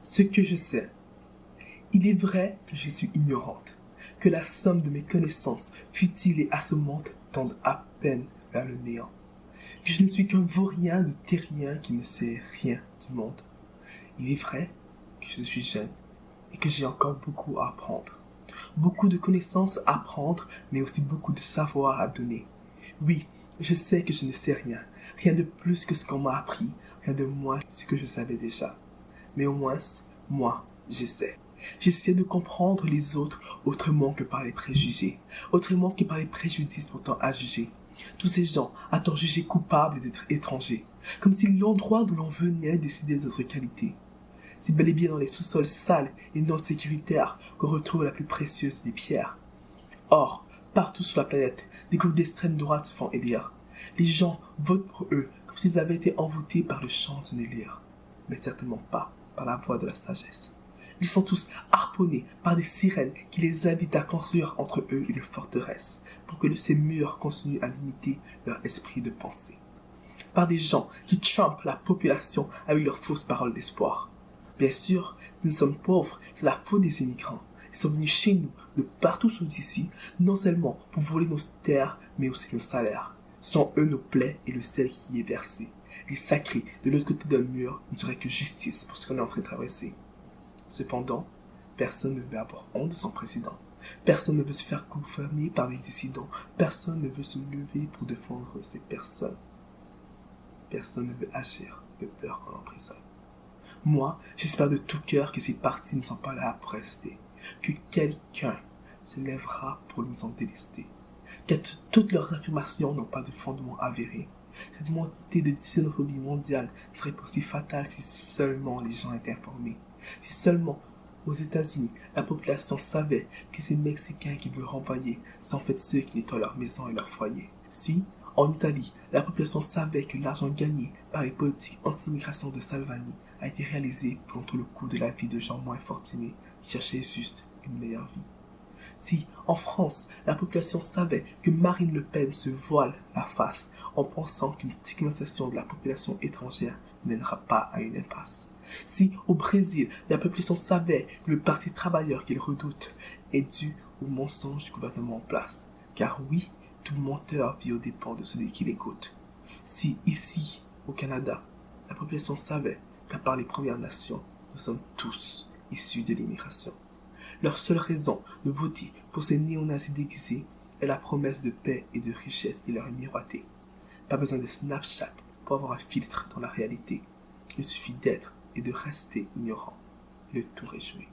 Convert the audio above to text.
Ce que je sais, il est vrai que je suis ignorante, que la somme de mes connaissances, futiles et assommantes, tendent à peine vers le néant, que je ne suis qu'un vaurien de terrien qui ne sait rien du monde. Il est vrai que je suis jeune et que j'ai encore beaucoup à apprendre. Beaucoup de connaissances à apprendre, mais aussi beaucoup de savoir à donner. Oui, je sais que je ne sais rien, rien de plus que ce qu'on m'a appris, rien de moins que ce que je savais déjà. Mais au moins, moi, j'essaie. J'essaie de comprendre les autres autrement que par les préjugés, autrement que par les préjudices pourtant à juger. Tous ces gens à tort jugés coupables d'être étrangers, comme si l'endroit d'où l'on venait décidait de notre qualité. C'est bel et bien dans les sous-sols sales et non sécuritaires qu'on retrouve la plus précieuse des pierres. Or, partout sur la planète, des groupes d'extrême droite se font élire. Les gens votent pour eux comme s'ils avaient été envoûtés par le chant d'une lyre, mais certainement pas par la voix de la sagesse. Ils sont tous harponnés par des sirènes qui les invitent à construire entre eux une forteresse pour que ces murs continuent à limiter leur esprit de pensée. Par des gens qui trompent la population avec leurs fausses paroles d'espoir. Bien sûr, nous sommes pauvres, c'est la faute des immigrants. Ils sont venus chez nous, de partout sous ici, non seulement pour voler nos terres, mais aussi nos salaires. Ce sont eux nos plaies et le sel qui y est versé. Les sacrés, de l'autre côté d'un mur, ne seraient que justice pour ce qu'on est en train de traverser. Cependant, personne ne veut avoir honte de son président. Personne ne veut se faire gouverner par les dissidents. Personne ne veut se lever pour défendre ces personnes. Personne ne veut agir de peur qu'on l'emprisonne. Moi, j'espère de tout cœur que ces partis ne sont pas là pour rester, que quelqu'un se lèvera pour nous en délester, que toutes leurs affirmations n'ont pas de fondement avéré. Cette montée de xénophobie mondiale serait aussi fatale si seulement les gens étaient informés, si seulement aux États-Unis, la population savait que ces Mexicains qui veulent renvoyer sont en fait ceux qui nettoient leurs maisons et leurs foyers. Si, en Italie, la population savait que l'argent gagné par les politiques anti-immigration de Salvini a été réalisé contre le coût de la vie de gens moins fortunés qui cherchaient juste une meilleure vie. Si, en France, la population savait que Marine Le Pen se voile la face en pensant qu'une stigmatisation de la population étrangère ne mènera pas à une impasse. Si, au Brésil, la population savait que le parti travailleur qu'il redoute est dû au mensonge du gouvernement en place. Car oui, tout menteur vit aux dépens de celui qui l'écoute. Si, ici, au Canada, la population savait qu'à part les Premières Nations, nous sommes tous issus de l'immigration. Leur seule raison de voter pour ces néo-nazis déguisés est la promesse de paix et de richesse qui leur est miroitée. Pas besoin de Snapchat pour avoir un filtre dans la réalité. Il suffit d'être et de rester ignorant, et le tour est joué.